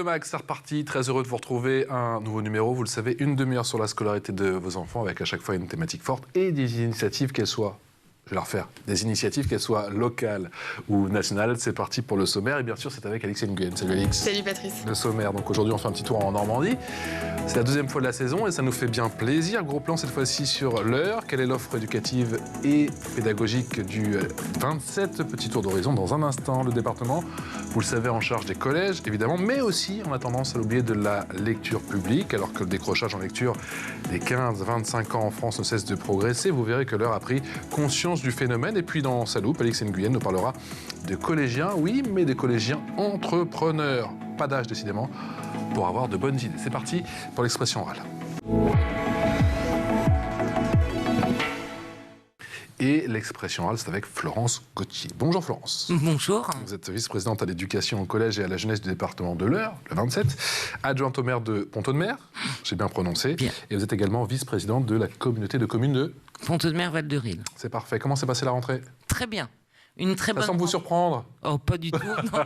Max, c'est reparti. Très heureux de vous retrouver. Un nouveau numéro, vous le savez, une demi-heure sur la scolarité de vos enfants avec à chaque fois une thématique forte et des initiatives qu'elles soient, je vais la refaire, des initiatives qu'elles soient locales ou nationales. C'est parti pour le sommaire et bien sûr c'est avec Alix Nguyen. Salut Alix. Salut Patrice. Le sommaire, donc aujourd'hui on fait un petit tour en Normandie. C'est la deuxième fois de la saison et ça nous fait bien plaisir. Gros plan cette fois-ci sur l'Eure. Quelle est l'offre éducative et pédagogique du 27? Petit tour d'horizon dans un instant. Le département, vous le savez, en charge des collèges évidemment, mais aussi on a tendance à l'oublier de la lecture publique, alors que le décrochage en lecture des 15-25 ans en France ne cesse de progresser. Vous verrez que l'Eure a pris conscience du phénomène. Et puis dans sa loupe, Alix Nguyen nous parlera de collégiens, oui, mais des collégiens entrepreneurs. Pas d'âge décidément pour avoir de bonnes idées. C'est parti pour l'expression orale. Et l'expression orale, c'est avec Florence Gauthier. Bonjour Florence. Bonjour. Vous êtes vice-présidente à l'éducation au collège et à la jeunesse du département de l'Eure, le 27, adjointe au maire de Pont-Audemer, j'ai bien prononcé, bien. Et vous êtes également vice-présidente de la communauté de communes de Pont-Audemer-Val-de-Ril. C'est parfait. Comment s'est passée la rentrée? Très bien. Une très bonne. Ça semble vous surprendre? Oh, pas du tout. Non, non.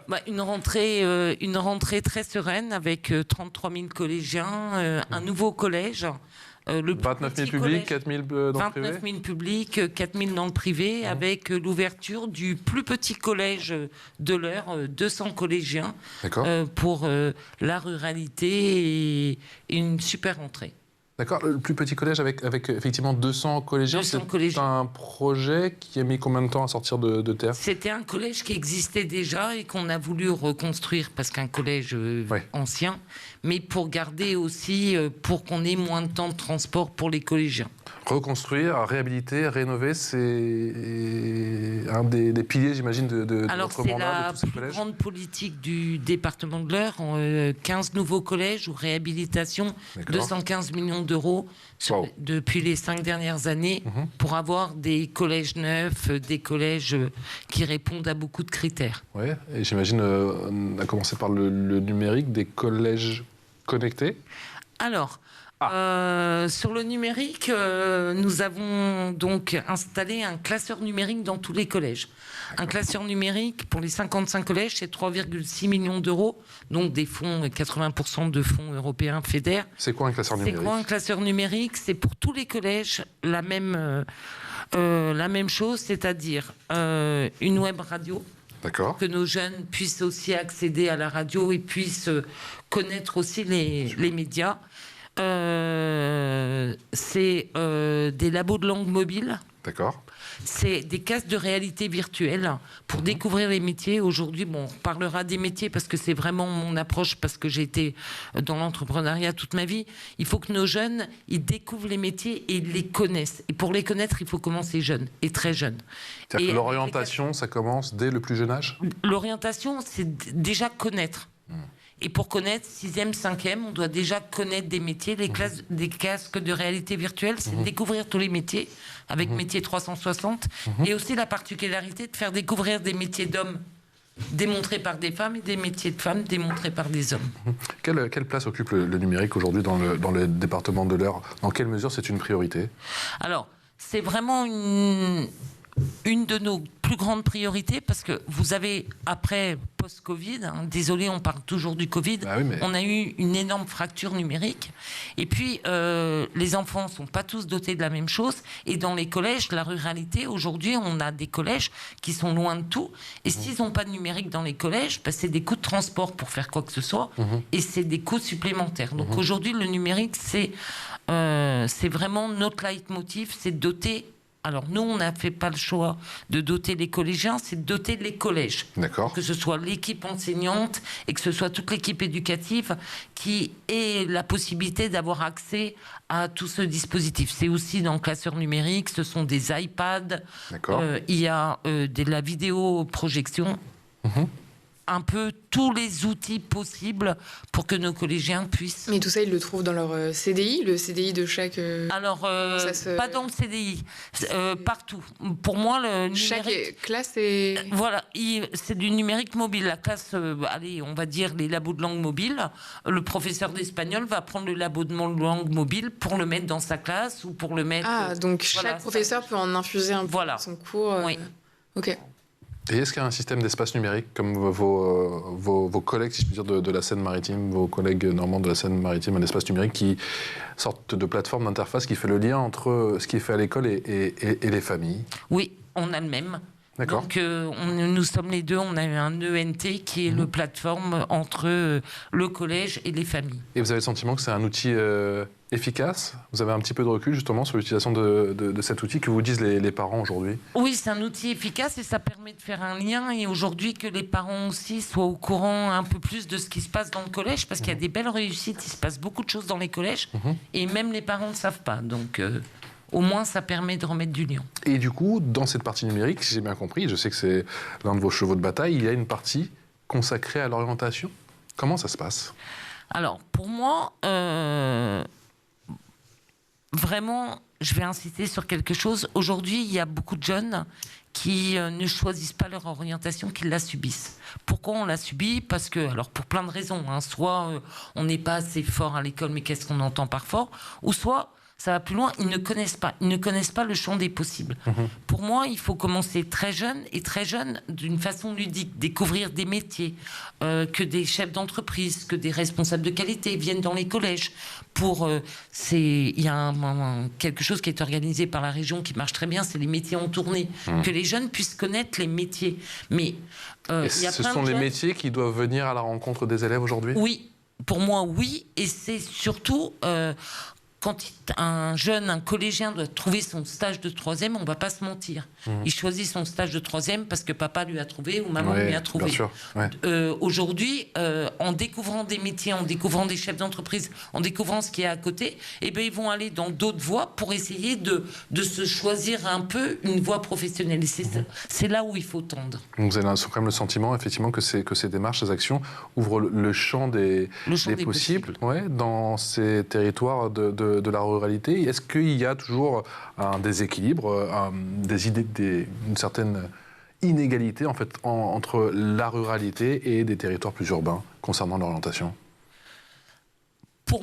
Bah, une rentrée très sereine avec 33 000 collégiens, un nouveau collège. Le 29 000 publics, 4 000 dans le privé. 29 000 publics, 4 000 dans le privé, avec l'ouverture du plus petit collège de l'Eure, 200 collégiens, pour la ruralité et une super rentrée. D'accord, le plus petit collège avec effectivement 200 collégiens, c'est un projet qui a mis combien de temps à sortir de terre? C'était un collège qui existait déjà et qu'on a voulu reconstruire parce qu'un collège ancien, mais pour garder aussi, pour qu'on ait moins de temps de transport pour les collégiens. Reconstruire, réhabiliter, rénover, c'est un des piliers, j'imagine, de votre mandat, de tous ces collèges. C'est la plus grande politique du département de l'Eure. 15 nouveaux collèges ou réhabilitation, 215 millions d'euros depuis les 5 dernières années pour avoir des collèges neufs, des collèges qui répondent à beaucoup de critères. Oui, et j'imagine, on a commencé par le numérique, des collèges connectés. Alors, sur le numérique, nous avons donc installé un classeur numérique dans tous les collèges. Un classeur numérique pour les 55 collèges, c'est 3,6 millions d'euros, donc des fonds, 80% de fonds européens FEDER. C'est quoi un classeur numérique? C'est quoi un classeur numérique? C'est pour tous les collèges la même chose, c'est-à-dire une web radio. D'accord. Que nos jeunes puissent aussi accéder à la radio et puissent connaître aussi les médias. C'est des labos de langue mobile. D'accord. C'est des casques de réalité virtuelle pour découvrir les métiers. Aujourd'hui, bon, on parlera des métiers parce que c'est vraiment mon approche, parce que j'ai été dans l'entrepreneuriat toute ma vie. Il faut que nos jeunes, ils découvrent les métiers et ils les connaissent. Et pour les connaître, il faut commencer jeune et très jeune. C'est-à-dire que l'orientation, ça commence dès le plus jeune âge? L'orientation, c'est déjà connaître. Et pour connaître 6e, 5e, on doit déjà connaître des métiers. Des casques de réalité virtuelle, c'est découvrir tous les métiers, avec métier 360. Et aussi la particularité de faire découvrir des métiers d'hommes démontrés par des femmes et des métiers de femmes démontrés par des hommes. Quelle place occupe le numérique aujourd'hui dans le département de l'Eure? Dans quelle mesure c'est une priorité? Alors, c'est vraiment une de nos plus grandes priorités, parce que vous avez, après, post-Covid, désolé, on parle toujours du Covid, on a eu une énorme fracture numérique. Et puis, les enfants ne sont pas tous dotés de la même chose. Et dans les collèges, la ruralité, aujourd'hui, on a des collèges qui sont loin de tout. Et s'ils n'ont pas de numérique dans les collèges, c'est des coûts de transport pour faire quoi que ce soit. Et c'est des coûts supplémentaires. Donc aujourd'hui, le numérique, c'est vraiment notre leitmotiv, c'est de doter. Alors, nous, on n'a fait pas le choix de doter les collégiens, c'est de doter les collèges. D'accord. Que ce soit l'équipe enseignante et que ce soit toute l'équipe éducative qui ait la possibilité d'avoir accès à tout ce dispositif. C'est aussi dans le classeur numérique, ce sont des iPads, il y a de la vidéoprojection. Un peu tous les outils possibles pour que nos collégiens puissent... Mais tout ça, ils le trouvent dans leur CDI, le CDI de chaque... Alors, pas dans le CDI, partout. Pour moi, le numérique... Chaque classe est... Voilà, c'est du numérique mobile. La classe, allez, on va dire les labos de langue mobile. Le professeur d'espagnol va prendre le labo de langue mobile pour le mettre dans sa classe ou pour le mettre... Ah, donc chaque professeur peut en infuser un peu dans son cours. Oui. Ok. Et est-ce qu'il y a un système d'espace numérique, comme vos collègues, si je puis dire, de la Seine-Maritime, vos collègues normands de la Seine-Maritime, un espace numérique qui sorte de plateforme d'interface qui fait le lien entre ce qui est fait à l'école et les familles? Oui, on a le même. D'accord. Donc nous sommes les deux, on a eu un ENT qui est le plateforme entre le collège et les familles. Et vous avez le sentiment que c'est un outil efficace? Vous avez un petit peu de recul justement sur l'utilisation de cet outil que vous disent les parents aujourd'hui? Oui, c'est un outil efficace et ça permet de faire un lien, et aujourd'hui que les parents aussi soient au courant un peu plus de ce qui se passe dans le collège, parce qu'il y a des belles réussites, il se passe beaucoup de choses dans les collèges, et même les parents ne savent pas. Donc au moins, ça permet de remettre du lien. Et du coup, dans cette partie numérique, si j'ai bien compris, je sais que c'est l'un de vos chevaux de bataille, il y a une partie consacrée à l'orientation. Comment ça se passe? Alors, pour moi, vraiment, je vais insister sur quelque chose. Aujourd'hui, il y a beaucoup de jeunes qui ne choisissent pas leur orientation, qui la subissent. Pourquoi on la subit? Parce que, alors pour plein de raisons, hein, soit on n'est pas assez fort à l'école, mais qu'est-ce qu'on entend par fort, ou soit ça va plus loin, ils ne connaissent pas le champ des possibles. Pour moi, il faut commencer très jeune, et très jeune d'une façon ludique, découvrir des métiers, que des chefs d'entreprise, que des responsables de qualité viennent dans les collèges. Il y a quelque chose qui est organisé par la région qui marche très bien, c'est les métiers en tournée, que les jeunes puissent connaître les métiers. Mais ce sont les métiers qui doivent venir à la rencontre des élèves aujourd'hui? Oui, pour moi oui, et c'est surtout quand un collégien doit trouver son stage de 3e, on ne va pas se mentir. Il choisit son stage de 3e parce que papa lui a trouvé ou maman lui a trouvé. Bien sûr, ouais. Aujourd'hui, en découvrant des métiers, en découvrant des chefs d'entreprise, en découvrant ce qui est à côté, eh bien, ils vont aller dans d'autres voies pour essayer de se choisir un peu une voie professionnelle. Et c'est là où il faut tendre. Donc vous avez quand même le sentiment, effectivement, que ces démarches, ces actions ouvrent le champ des possibles, ouais, dans ces territoires de la ruralité. Est-ce qu'il y a toujours un déséquilibre, une certaine inégalité en fait, entre la ruralité et des territoires plus urbains concernant l'orientation?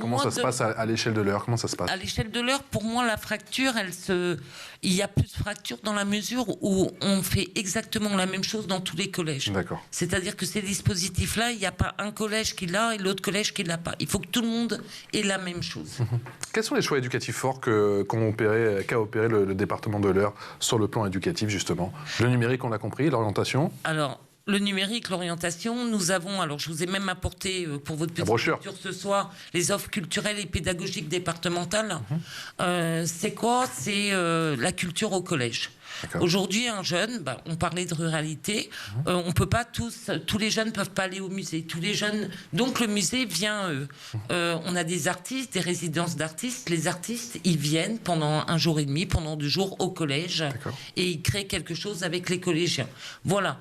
Comment ça se passe à l'échelle de l'heure? Comment ça se passe? À l'échelle de l'heure, pour moi, la fracture, il y a plus de fracture dans la mesure où on fait exactement la même chose dans tous les collèges. D'accord. C'est-à-dire que ces dispositifs-là, il n'y a pas un collège qui l'a et l'autre collège qui l'a pas. Il faut que tout le monde ait la même chose. Quels sont les choix éducatifs forts qu'a opéré le département de l'Eure sur le plan éducatif, justement? Le numérique, on l'a compris, l'orientation? Alors, le numérique, l'orientation, nous avons, alors je vous ai même apporté pour votre petite lecture ce soir, les offres culturelles et pédagogiques départementales. C'est quoi? C'est la culture au collège. Aujourd'hui, un jeune, on parlait de ruralité, on peut pas tous les jeunes ne peuvent pas aller au musée. Tous les jeunes, donc le musée vient eux. On a des artistes, des résidences d'artistes. Les artistes, ils viennent pendant 1 jour et demi, pendant 2 jours au collège, et ils créent quelque chose avec les collégiens. Voilà.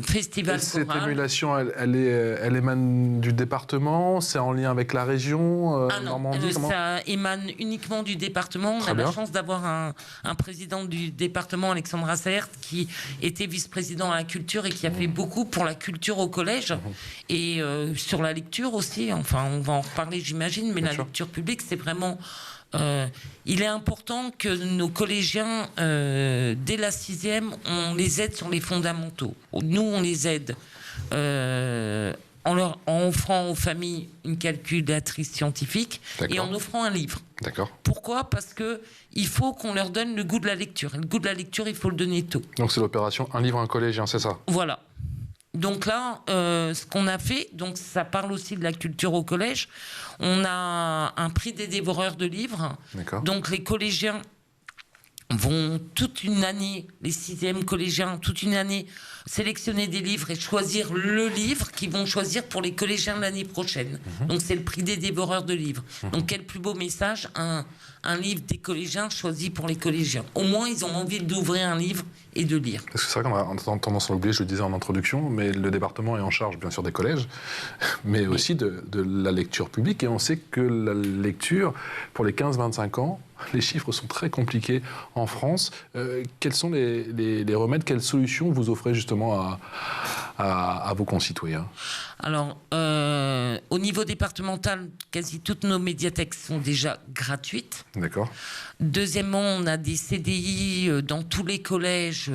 Festival choral. Cette émulation, elle émane du département? C'est en lien avec la région Normandie? Ça émane uniquement du département. On a la chance d'avoir un président du département, Alexandre Assert, qui était vice-président à la culture et qui a fait beaucoup pour la culture au collège et sur la lecture aussi. Enfin, on va en reparler, j'imagine, mais la lecture publique, c'est vraiment... il est important que nos collégiens, dès la 6e, on les aide sur les fondamentaux. Nous, on les aide en offrant aux familles une calculatrice scientifique et en offrant un livre. D'accord. Pourquoi? Parce qu'il faut qu'on leur donne le goût de la lecture. Et le goût de la lecture, il faut le donner tôt. Donc c'est l'opération Un livre, un collégien, c'est ça? Voilà. Donc là, ce qu'on a fait, donc ça parle aussi de la culture au collège. On a un prix des dévoreurs de livres. D'accord. Donc les collégiens vont toute une année, les 6e collégiens, toute une année, sélectionner des livres et choisir le livre qu'ils vont choisir pour les collégiens de l'année prochaine. Donc c'est le prix des dévoreurs de livres. Donc quel plus beau message, un livre des collégiens choisi pour les collégiens. Au moins, ils ont envie d'ouvrir un livre et de lire. Parce que c'est vrai qu'on a tendance à l'oublier, je le disais en introduction, mais le département est en charge, bien sûr, des collèges, mais aussi de la lecture publique. Et on sait que la lecture, pour les 15-25 ans, les chiffres sont très compliqués en France. Quels sont les remèdes, quelles solutions vous offrez justement à à vos concitoyens? Alors, au niveau départemental, quasi toutes nos médiathèques sont déjà gratuites. D'accord. Deuxièmement, on a des CDI dans tous les collèges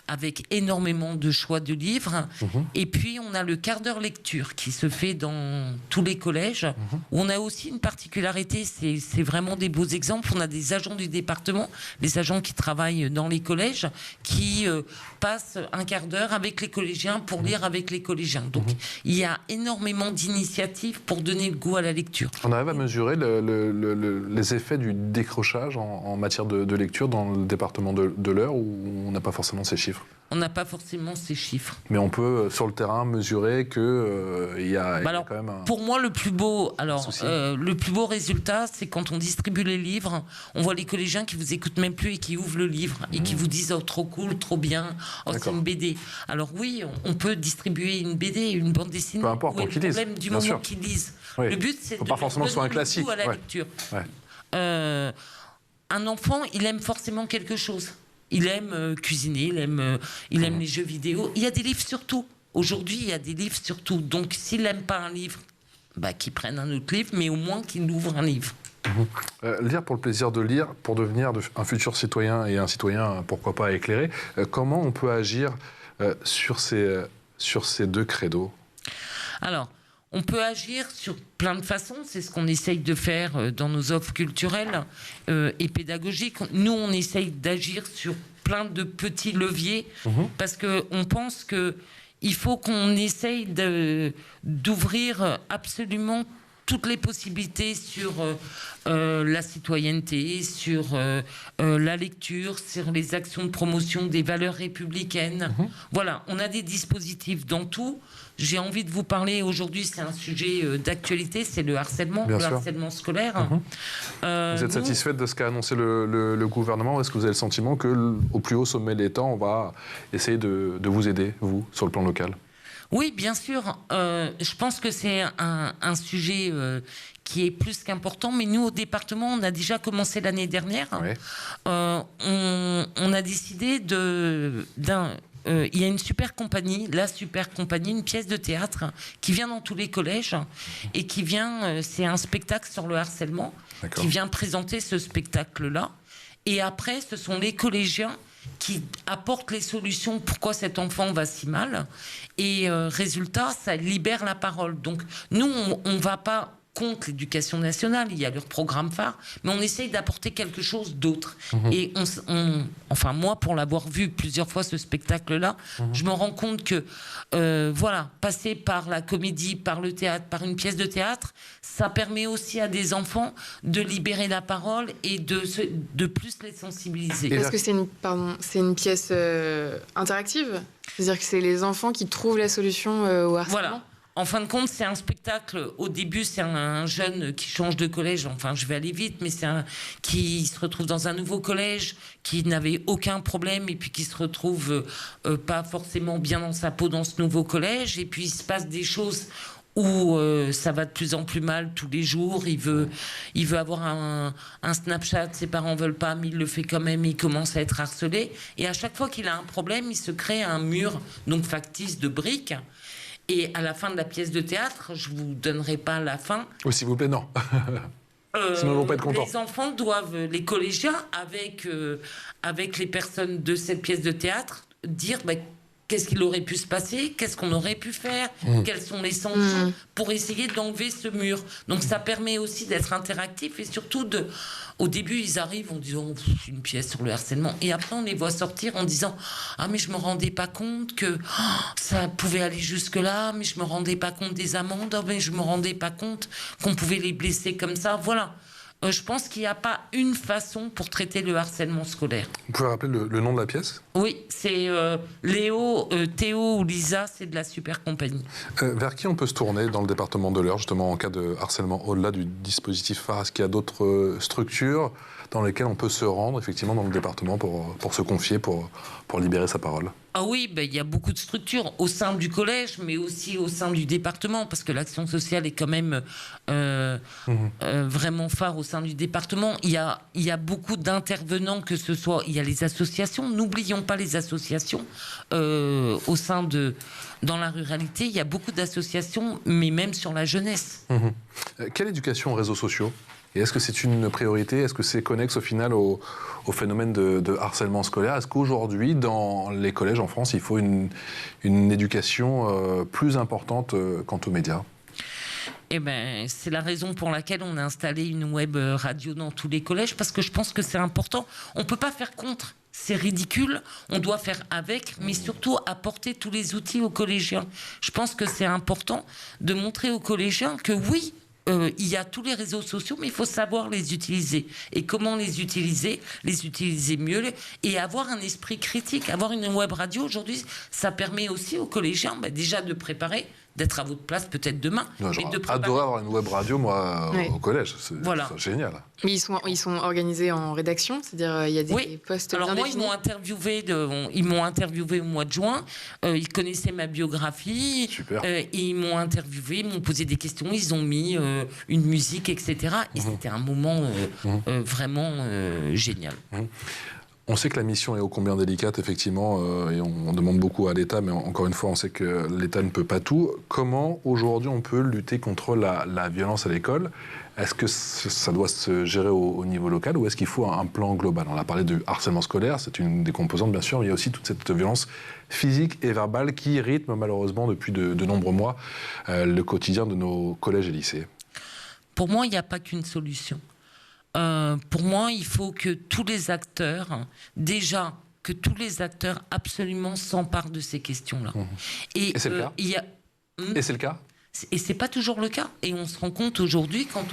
avec énormément de choix de livres. Et puis, on a le quart d'heure lecture qui se fait dans tous les collèges. Où on a aussi une particularité, c'est vraiment des beaux exemples. On a des agents du département, les agents qui travaillent dans les collèges, qui passent un quart d'heure avec les collégiens pour lire avec les collégiens. Donc, il y a énormément d'initiatives pour donner le goût à la lecture. On arrive à mesurer les effets du décrochage en matière de lecture dans le département de l'Eure, où on n'a pas forcément ces chiffres? On n'a pas forcément ces chiffres. Mais on peut, sur le terrain, mesurer qu'il y a quand même un... Pour moi, le plus beau résultat, c'est quand on distribue les livres, on voit les collégiens qui vous écoutent même plus et qui ouvrent le livre et qui vous disent « Oh, trop cool, trop bien, oh, c'est une BD ». Alors oui, on peut distribuer une BD, une bande dessinée. Peu importe, pour qu'ils lisent. Le problème du moment qu'ils lisent. Oui. Le but, c'est de pas forcément soit un classique. À la lecture. Un enfant, il aime forcément quelque chose. Il aime cuisiner, il aime les jeux vidéo. Il y a des livres sur tout. Aujourd'hui, il y a des livres sur tout. Donc, s'il n'aime pas un livre, qu'il prenne un autre livre, mais au moins qu'il ouvre un livre. Lire pour le plaisir de lire, pour devenir un futur citoyen et un citoyen, pourquoi pas, éclairé. Comment on peut agir sur ces deux credos? Alors, on peut agir sur plein de façons. C'est ce qu'on essaye de faire dans nos offres culturelles et pédagogiques. Nous, on essaye d'agir sur plein de petits leviers parce qu'on pense qu'il faut qu'on essaye d'ouvrir absolument toutes les possibilités sur la citoyenneté, sur la lecture, sur les actions de promotion des valeurs républicaines. Voilà, on a des dispositifs dans tout. J'ai envie de vous parler aujourd'hui, c'est un sujet d'actualité, c'est le harcèlement, harcèlement scolaire. Vous êtes satisfaite de ce qu'a annoncé le gouvernement? Est-ce que vous avez le sentiment qu'au plus haut sommet de l'État, on va essayer de vous aider, vous, sur le plan local? Oui, bien sûr. Je pense que c'est un sujet qui est plus qu'important. Mais nous, au département, on a déjà commencé l'année dernière. Oui. On a décidé il y a une super compagnie, une pièce de théâtre qui vient dans tous les collèges et qui vient, c'est un spectacle sur le harcèlement, qui vient présenter ce spectacle-là. Et après, ce sont les collégiens qui apportent les solutions pourquoi cet enfant va si mal. Et résultat, ça libère la parole. Donc nous, on ne va pas contre l'éducation nationale, il y a leur programme phare, mais on essaye d'apporter quelque chose d'autre. Et enfin moi, pour l'avoir vu plusieurs fois ce spectacle-là, je me rends compte que passer par la comédie, par le théâtre, par une pièce de théâtre, ça permet aussi à des enfants de libérer la parole et de plus les sensibiliser. Est-ce que c'est une pièce interactive? C'est-à-dire que c'est les enfants qui trouvent la solution au harcèlement? Voilà. En fin de compte, c'est un spectacle. Au début, c'est un jeune qui change de collège. Enfin, je vais aller vite, mais qui se retrouve dans un nouveau collège, qui n'avait aucun problème, et puis qui se retrouve pas forcément bien dans sa peau dans ce nouveau collège. Et puis, il se passe des choses où ça va de plus en plus mal tous les jours. Il veut avoir un Snapchat, ses parents veulent pas, mais il le fait quand même, il commence à être harcelé. Et à chaque fois qu'il a un problème, il se crée un mur, donc factice, de briques. Et à la fin de la pièce de théâtre, je ne vous donnerai pas la fin. Oui, s'il vous plaît, non. Sinon, ils vont pas être contents. Les enfants doivent, les collégiens, avec les personnes de cette pièce de théâtre, dire qu'est-ce qu'il aurait pu se passer, qu'est-ce qu'on aurait pu faire, quelles sont les sanctions pour essayer d'enlever ce mur. Donc ça permet aussi d'être interactif et surtout au début, ils arrivent en disant une pièce sur le harcèlement. Et après, on les voit sortir en disant mais je me rendais pas compte que ça pouvait aller jusque-là, mais je me rendais pas compte des amendes, mais je me rendais pas compte qu'on pouvait les blesser comme ça. Voilà. Je pense qu'il n'y a pas une façon pour traiter le harcèlement scolaire. Vous pouvez rappeler le nom de la pièce? Oui, c'est Léo, Théo ou Lisa, c'est de la super compagnie. Vers qui on peut se tourner dans le département de l'Eure, justement, en cas de harcèlement, au-delà du dispositif phare? Est-ce qu'il y a d'autres structures, dans lesquels on peut se rendre effectivement dans le département pour se confier, pour libérer sa parole? Ah oui, il y a beaucoup de structures au sein du collège, mais aussi au sein du département, parce que l'action sociale est quand même vraiment phare au sein du département. Il y a beaucoup d'intervenants, que ce soit... Il y a les associations, n'oublions pas les associations. Au sein dans la ruralité, il y a beaucoup d'associations, mais même sur la jeunesse. Quelle éducation aux réseaux sociaux ? Et est-ce que c'est une priorité? Est-ce que c'est connexe au final au phénomène de harcèlement scolaire? Est-ce qu'aujourd'hui, dans les collèges en France, il faut une éducation plus importante quant aux médias? Eh ben, c'est la raison pour laquelle on a installé une web radio dans tous les collèges, parce que je pense que c'est important. On ne peut pas faire contre. C'est ridicule, on doit faire avec, mais surtout apporter tous les outils aux collégiens. Je pense que c'est important de montrer aux collégiens que oui, il y a tous les réseaux sociaux, mais il faut savoir les utiliser. Et comment les utiliser mieux, et avoir un esprit critique. Avoir une web radio, aujourd'hui, ça permet aussi aux collégiens déjà de préparer, d'être à votre place peut-être demain. J'aurais adoré avoir une web radio, moi, au collège. C'est génial. Mais ils sont organisés en rédaction, c'est-à-dire il y a des postes bien définis. Ils m'ont interviewé au mois de juin. Ils connaissaient ma biographie. Super. Et ils m'ont interviewé, ils m'ont posé des questions. Ils ont mis une musique, etc. Et c'était un moment vraiment génial. On sait que la mission est ô combien délicate, effectivement, et on demande beaucoup à l'État, mais encore une fois, on sait que l'État ne peut pas tout. Comment, aujourd'hui, on peut lutter contre la violence à l'école? Est-ce que ça doit se gérer au niveau local, ou est-ce qu'il faut un plan global? On a parlé du harcèlement scolaire, c'est une des composantes, bien sûr, mais il y a aussi toute cette violence physique et verbale qui rythme, malheureusement, depuis de nombreux mois, le quotidien de nos collèges et lycées. Pour moi, il n'y a pas qu'une solution. Pour moi, il faut que tous les acteurs, absolument s'emparent de ces questions-là. Et c'est le cas? Et c'est le cas? Et c'est pas toujours le cas. Et on se rend compte aujourd'hui, quand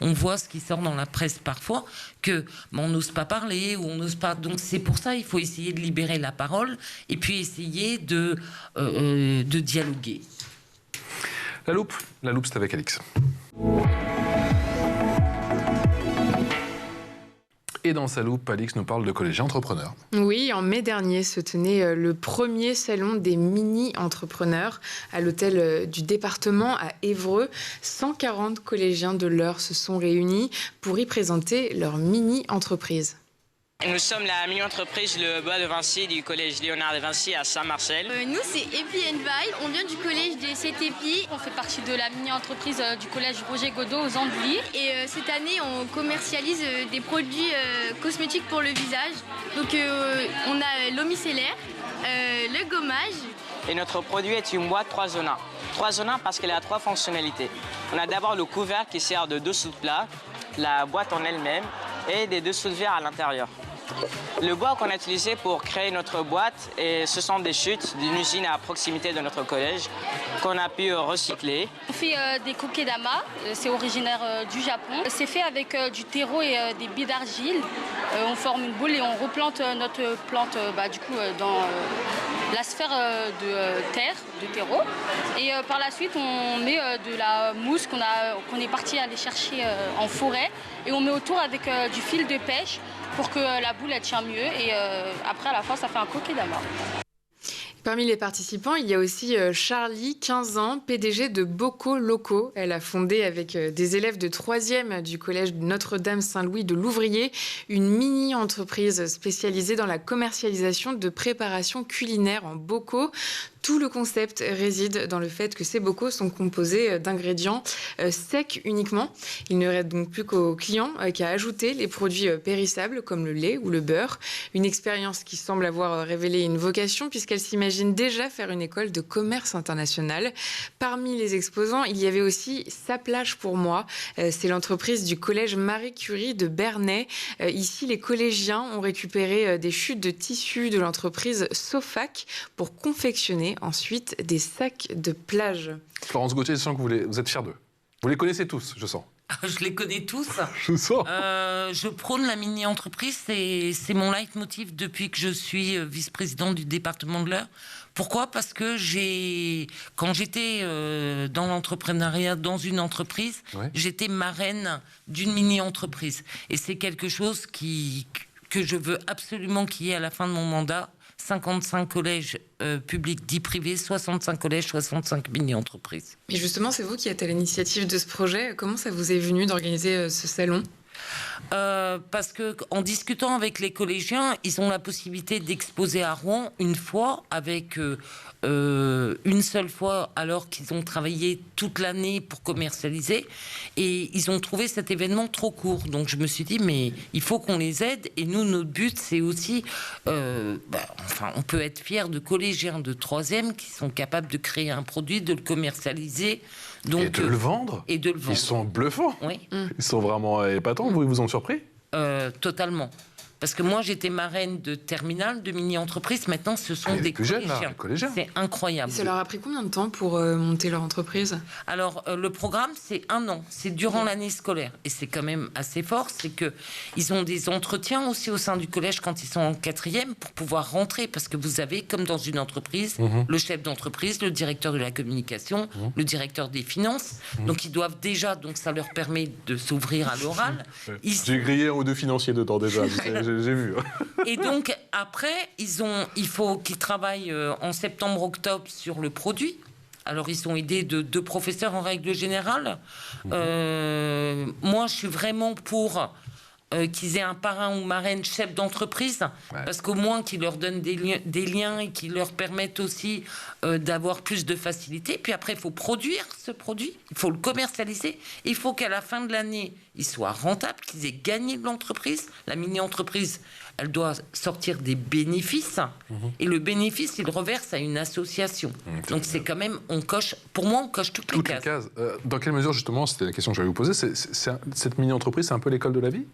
on voit ce qui sort dans la presse parfois, que on n'ose pas parler, ou on n'ose pas. Donc c'est pour ça il faut essayer de libérer la parole, et puis essayer de dialoguer. La loupe, c'est avec Alix. Et dans sa loupe, Alix nous parle de collégiens entrepreneurs. Oui, en mai dernier se tenait le premier salon des mini-entrepreneurs à l'hôtel du département à Évreux. 140 collégiens de l'Eure se sont réunis pour y présenter leur mini-entreprise. Nous sommes la mini-entreprise Le Bois de Vinci du collège Léonard de Vinci à Saint-Marcel. Nous, c'est Epi & Vibe. On vient du collège des CTP. On fait partie de la mini-entreprise du collège Roger Godot aux Andouilly. Et cette année, on commercialise des produits cosmétiques pour le visage. Donc, on a l'eau micellaire, le gommage. Et notre produit est une boîte 3 en 1. 3 en 1 parce qu'elle a 3 fonctionnalités. On a d'abord le couvercle qui sert de dessous de plat, la boîte en elle-même et des dessous de verre à l'intérieur. Le bois qu'on a utilisé pour créer notre boîte, ce sont des chutes d'une usine à proximité de notre collège qu'on a pu recycler. On fait des kokedama, c'est originaire du Japon. C'est fait avec du terreau et des billes d'argile. On forme une boule et on replante notre plante dans la sphère de terre, de terreau. Et par la suite, on met de la mousse qu'on est parti aller chercher en forêt. Et on met autour avec du fil de pêche pour que la boule elle tient mieux. Et après, à la fin, ça fait un kokedama. Parmi les participants, il y a aussi Charlie, 15 ans, PDG de Bocaux Locaux. Elle a fondé avec des élèves de 3e du collège Notre-Dame-Saint-Louis de Louvrier une mini-entreprise spécialisée dans la commercialisation de préparations culinaires en bocaux. Tout le concept réside dans le fait que ces bocaux sont composés d'ingrédients secs uniquement. Il ne reste donc plus qu'aux clients qu'à ajouter les produits périssables comme le lait ou le beurre. Une expérience qui semble avoir révélé une vocation puisqu'elle s'imagine déjà faire une école de commerce international. Parmi les exposants, il y avait aussi Sa plage pour moi. C'est l'entreprise du collège Marie Curie de Bernay. Ici, les collégiens ont récupéré des chutes de tissu de l'entreprise Sofac pour confectionner ensuite des sacs de plage. Florence Gauthier, je sens que vous êtes fiers d'eux. Vous les connaissez tous, je sens. Je les connais tous. Je sens. Je prône la mini-entreprise, c'est mon leitmotiv depuis que je suis vice-présidente du département de l'Eure. Pourquoi ? Parce que quand j'étais dans l'entrepreneuriat, dans une entreprise, j'étais marraine d'une mini-entreprise. Et c'est quelque chose que je veux absolument qu'il y ait à la fin de mon mandat. 55 collèges publics dits privés, 65 collèges, 65 mini-entreprises. Mais justement, c'est vous qui êtes à l'initiative de ce projet. Comment ça vous est venu d'organiser ce salon ? Parce qu'en discutant avec les collégiens, ils ont la possibilité d'exposer à Rouen une fois, avec une seule fois, alors qu'ils ont travaillé toute l'année pour commercialiser. Et ils ont trouvé cet événement trop court. Donc je me suis dit, mais il faut qu'on les aide. Et nous, notre but, c'est aussi... on peut être fiers de collégiens de 3e qui sont capables de créer un produit, de le commercialiser. Donc, et de le vendre. Ils sont bluffants. Oui. Ils sont vraiment épatants. Ils vous ont surpris ? Totalement. Parce que moi, j'étais marraine de terminale, de mini-entreprise. Maintenant, ce sont des collégiens. C'est incroyable. Et ça leur a pris combien de temps pour monter leur entreprise ? Alors, le programme, c'est 1 an. C'est durant l'année scolaire. Et c'est quand même assez fort. C'est qu'ils ont des entretiens aussi au sein du collège quand ils sont en 4e pour pouvoir rentrer. Parce que vous avez, comme dans une entreprise, le chef d'entreprise, le directeur de la communication, le directeur des finances. Donc, ils doivent déjà... Donc, ça leur permet de s'ouvrir à l'oral. J'ai grillé 1 ou 2 financiers dedans déjà. J'ai vu. Et donc, après, il faut qu'ils travaillent en septembre-octobre sur le produit. Alors, ils sont aidés de 2 professeurs en règle générale. Moi, je suis vraiment pour qu'ils aient un parrain ou marraine chef d'entreprise, parce qu'au moins qu'ils leur donnent des liens et qu'ils leur permettent aussi d'avoir plus de facilité. Puis après, il faut produire ce produit, il faut le commercialiser, et il faut qu'à la fin de l'année, il soit rentable, qu'ils aient gagné de l'entreprise. La mini-entreprise, elle doit sortir des bénéfices, et le bénéfice, il reverse à une association. Donc c'est quand même, pour moi, on coche toutes les cases. Dans quelle mesure, justement, c'était la question que j'allais vous poser, cette mini-entreprise, c'est un peu l'école de la vie ?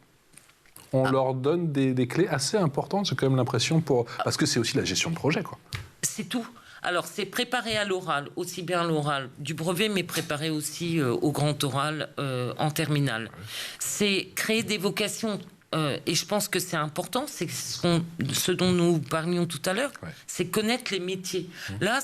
On leur donne des clés assez importantes, j'ai quand même l'impression, parce que c'est aussi la gestion de projet, quoi. C'est tout. Alors, c'est préparé à l'oral, aussi bien l'oral du brevet, mais préparé aussi au grand oral en terminale. C'est créer des vocations, et je pense que c'est important, c'est ce dont nous parlions tout à l'heure, c'est connaître les métiers. Là,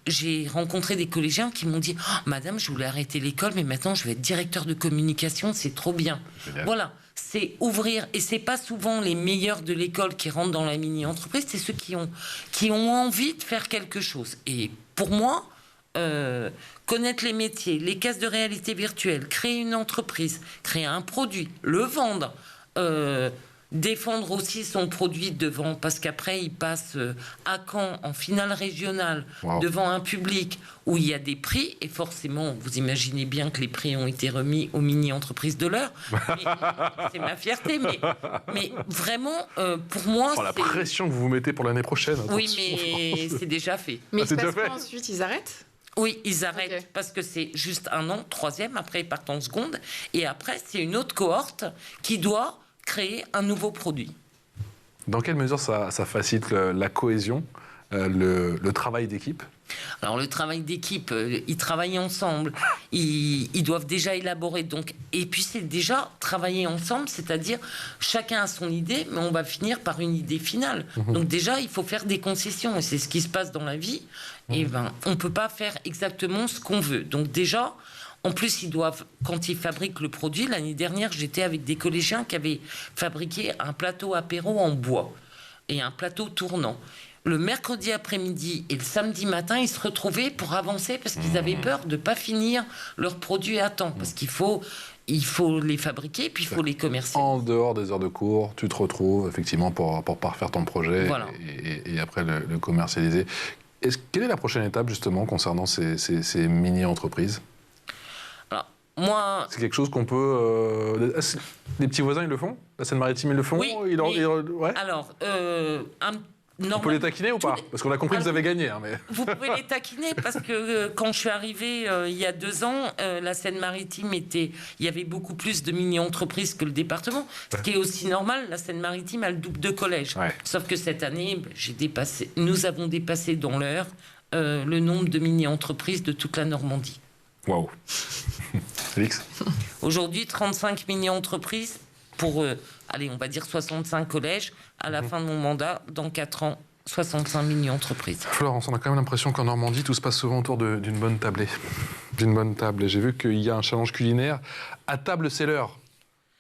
j'ai rencontré des collégiens qui m'ont dit « Madame, je voulais arrêter l'école, mais maintenant, je vais être directeur de communication, c'est trop bien. » Voilà. C'est ouvrir, et c'est pas souvent les meilleurs de l'école qui rentrent dans la mini-entreprise, c'est ceux qui ont envie de faire quelque chose. Et pour moi, connaître les métiers, les cases de réalité virtuelle, créer une entreprise, créer un produit, le vendre, défendre aussi son produit devant, parce qu'après il passe à Caen en finale régionale devant un public où il y a des prix, et forcément vous imaginez bien que les prix ont été remis aux mini-entreprises de l'Eure. C'est ma fierté, mais vraiment pour moi la pression que vous vous mettez pour l'année prochaine. Oui, mais c'est déjà fait. Mais ensuite ils arrêtent ? Oui, ils arrêtent parce que c'est juste 1 an, 3e, après ils partent en seconde, et après c'est une autre cohorte qui doit créer un nouveau produit. Dans quelle mesure ça facilite la cohésion, le travail d'équipe ? Alors le travail d'équipe, ils travaillent ensemble, ils doivent déjà élaborer, et puis c'est déjà travailler ensemble, c'est-à-dire chacun a son idée, mais on va finir par une idée finale. Donc déjà il faut faire des concessions, et c'est ce qui se passe dans la vie. Et on ne peut pas faire exactement ce qu'on veut. Donc déjà, en plus, ils doivent, quand ils fabriquent le produit, l'année dernière, j'étais avec des collégiens qui avaient fabriqué un plateau apéro en bois et un plateau tournant. Le mercredi après-midi et le samedi matin, ils se retrouvaient pour avancer parce qu'ils avaient peur de ne pas finir leur produit à temps. Parce qu'il faut les fabriquer, puis il faut les commercialiser. En dehors des heures de cours, tu te retrouves effectivement pour parfaire ton projet et après le commercialiser. Quelle est la prochaine étape justement concernant ces mini-entreprises ? Moi... C'est quelque chose qu'on peut... les petits voisins, ils le font ? La Seine-Maritime, ils le font ? Oui. Alors, on peut les taquiner ou pas ? Parce qu'on a compris que vous avez gagné. Mais... Vous pouvez les taquiner parce que quand je suis arrivée il y a 2 ans, la Seine-Maritime il y avait beaucoup plus de mini-entreprises que le département. Ce qui est aussi normal, la Seine-Maritime a le double de collèges. Sauf que cette année, nous avons dépassé dans l'Eure le nombre de mini-entreprises de toute la Normandie. Waouh. Félix. Aujourd'hui, 35 mini-entreprises pour, allez, on va dire 65 collèges. À la fin de mon mandat, dans 4 ans, 65 mini-entreprises. Florence, on a quand même l'impression qu'en Normandie, tout se passe souvent autour d'une bonne tablée. D'une bonne table. Et j'ai vu qu'il y a un challenge culinaire à table c'est l'heure,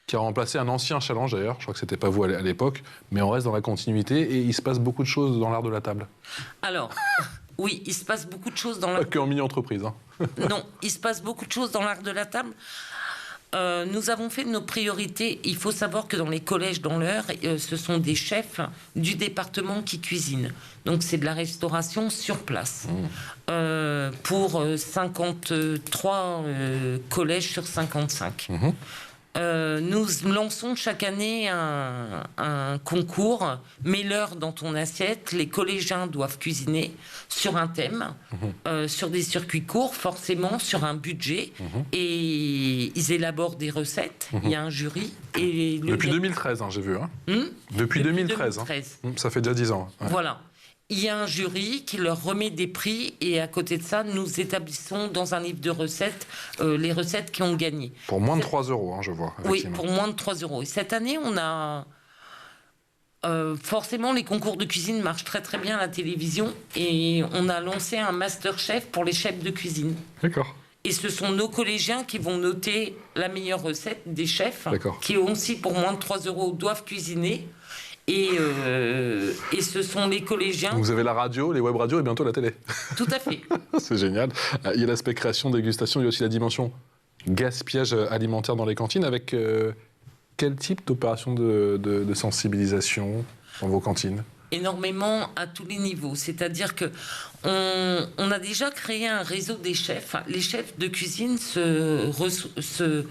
qui a remplacé un ancien challenge d'ailleurs. Je crois que c'était pas vous à l'époque, mais on reste dans la continuité et il se passe beaucoup de choses dans l'art de la table. Alors, oui, il se passe beaucoup de choses dans Pas qu'en mini-entreprise. Hein. Non, il se passe beaucoup de choses dans l'art de la table. Nous avons fait de nos priorités. Il faut savoir que dans les collèges dans l'Eure, ce sont des chefs du département qui cuisinent. Donc c'est de la restauration sur place. Pour 53 collèges sur 55. Nous lançons chaque année un concours. Mets-leur dans ton assiette. Les collégiens doivent cuisiner sur un thème, sur des circuits courts, forcément, sur un budget. Et ils élaborent des recettes. Il y a un jury. Et depuis 2013, hein, j'ai vu. Hein. Depuis 2013. Hein. Ça fait déjà 10 ans. Ouais. Voilà. Il y a un jury qui leur remet des prix et à côté de ça, nous établissons dans un livre de recettes les recettes qui ont gagné. Pour moins de 3 €, hein, je vois. Oui, pour moins de 3 €. Et cette année, on a... forcément, les concours de cuisine marchent très très bien à la télévision et on a lancé un Masterchef pour les chefs de cuisine. D'accord. Et ce sont nos collégiens qui vont noter la meilleure recette des chefs qui aussi, pour moins de 3 € doivent cuisiner. Et ce sont les collégiens... Donc vous avez la radio, les web radios et bientôt la télé. Tout à fait. C'est génial. Il y a l'aspect création, dégustation, il y a aussi la dimension gaspillage alimentaire dans les cantines. Avec quel type d'opération de sensibilisation dans vos cantines ? Énormément à tous les niveaux. C'est-à-dire que on a déjà créé un réseau des chefs. Les chefs de cuisine se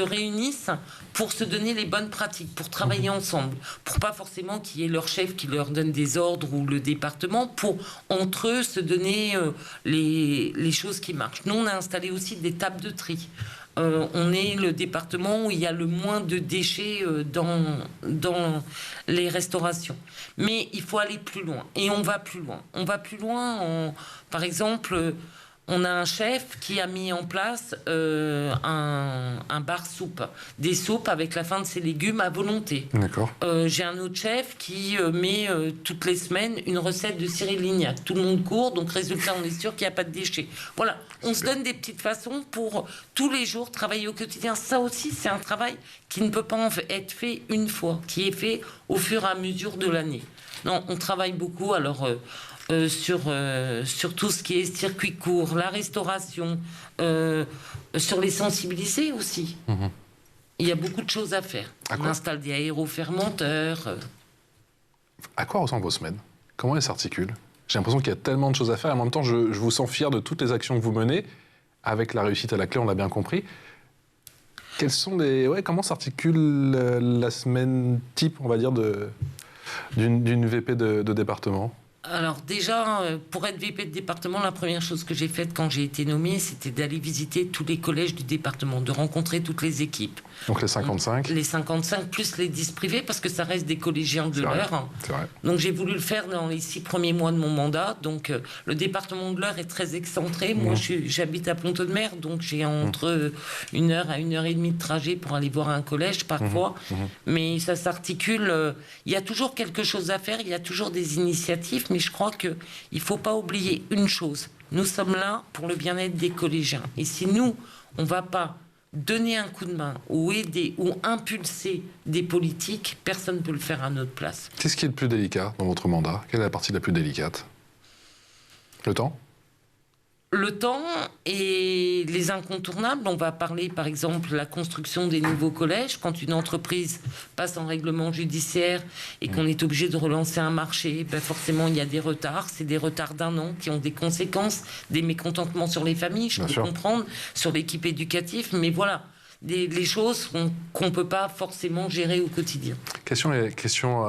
réunissent pour se donner les bonnes pratiques, pour travailler ensemble, pour pas forcément qu'il y ait leur chef qui leur donne des ordres ou le département, pour entre eux se donner les choses qui marchent. Nous, on a installé aussi des tables de tri. On est le département où il y a le moins de déchets dans les restaurations. Mais il faut aller plus loin. Et on va plus loin. On va plus loin. Par exemple, on a un chef qui a mis en place un bar soupe. Des soupes avec la fin de ses légumes à volonté. D'accord. J'ai un autre chef qui met toutes les semaines une recette de Cyril Lignac. Tout le monde court, donc résultat, on est sûr qu'il n'y a pas de déchets. Voilà. On se donne des petites façons pour tous les jours travailler au quotidien. Ça aussi, c'est un travail qui ne peut pas être fait une fois, qui est fait au fur et à mesure de l'année. Non, on travaille beaucoup. Alors... sur tout ce qui est circuit court, la restauration, sur les sensibiliser aussi. Il y a beaucoup de choses à faire. On installe des aérofermenteurs. À quoi ressemblent vos semaines ? Comment elles s'articulent ? J'ai l'impression qu'il y a tellement de choses à faire. Et en même temps, je vous sens fier de toutes les actions que vous menez, avec la réussite à la clé, on l'a bien compris. Quels sont comment s'articule la semaine type, on va dire, d'une VP de département ? Alors déjà, pour être VP de département, la première chose que j'ai faite quand j'ai été nommée, c'était d'aller visiter tous les collèges du département, de rencontrer toutes les équipes. Donc les 55 ? Les 55 plus les 10 privés, parce que ça reste des collégiens de l'Eure. C'est vrai. Donc j'ai voulu le faire dans les 6 premiers mois de mon mandat. Donc le département de l'Eure est très excentré. Moi, j'habite à Pont-de-Mer, donc j'ai entre 1 heure à 1 heure et demie de trajet pour aller voir un collège parfois. Mais ça s'articule. Il y a toujours quelque chose à faire, il y a toujours des initiatives, mais je crois qu'il ne faut pas oublier une chose. Nous sommes là pour le bien-être des collégiens. Et si nous, on ne va pas donner un coup de main ou aider ou impulser des politiques, personne ne peut le faire à notre place. Qu'est-ce qui est le plus délicat dans votre mandat ? Quelle est la partie la plus délicate ? Le temps ? Le temps et les incontournables. On va parler, par exemple, de la construction des nouveaux collèges. Quand une entreprise passe en règlement judiciaire et qu'on est obligé de relancer un marché, forcément, il y a des retards. C'est des retards d'1 an qui ont des conséquences, des mécontentements sur les familles, je peux comprendre, sur l'équipe éducative. Mais voilà, les choses qu'on ne peut pas forcément gérer au quotidien. Questions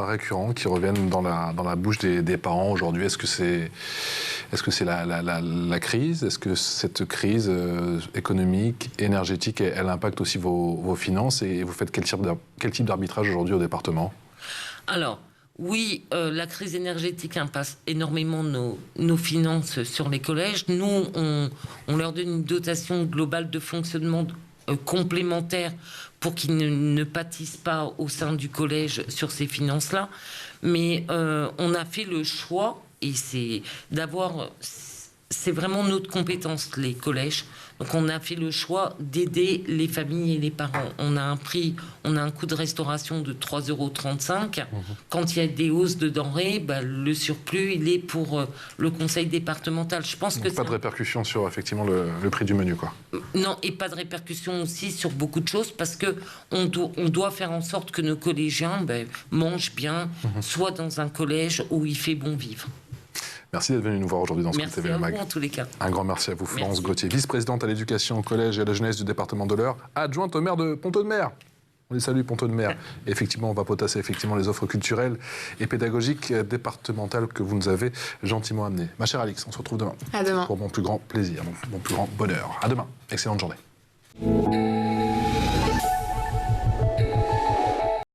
récurrentes qui reviennent dans la bouche des parents aujourd'hui. Est-ce que c'est la crise ? Est-ce que cette crise économique, énergétique, elle impacte aussi vos finances ? Et vous faites quel type d'arbitrage aujourd'hui au département ? Alors, oui, la crise énergétique impacte énormément nos finances sur les collèges. Nous, on leur donne une dotation globale de fonctionnement complémentaires pour qu'ils ne pâtissent pas au sein du collège sur ces finances-là. Mais on a fait le choix, et c'est vraiment notre compétence, les collèges. Donc on a fait le choix d'aider les familles et les parents. On a un coût de restauration de 3,35 €. Quand il y a des hausses de denrées, le surplus, il est pour le conseil départemental. Je pense que pas de répercussion sur effectivement le prix du menu, quoi. Non, et pas de répercussion aussi sur beaucoup de choses, parce que on doit faire en sorte que nos collégiens mangent bien, soit dans un collège où il fait bon vivre. Merci d'être venu nous voir aujourd'hui dans ce TV Mag. Merci à vous en tous les cas. Un grand merci à vous, Florence Gauthier, vice-présidente à l'éducation au collège et à la jeunesse du département de l'Eure, adjointe au maire de Ponteau-de-Mer. On les salue, Ponteau-de-Mer. Et effectivement, on va potasser les offres culturelles et pédagogiques départementales que vous nous avez gentiment amenées. Ma chère Alix, on se retrouve demain. À demain. Pour mon plus grand plaisir, mon plus grand bonheur. À demain. Excellente journée.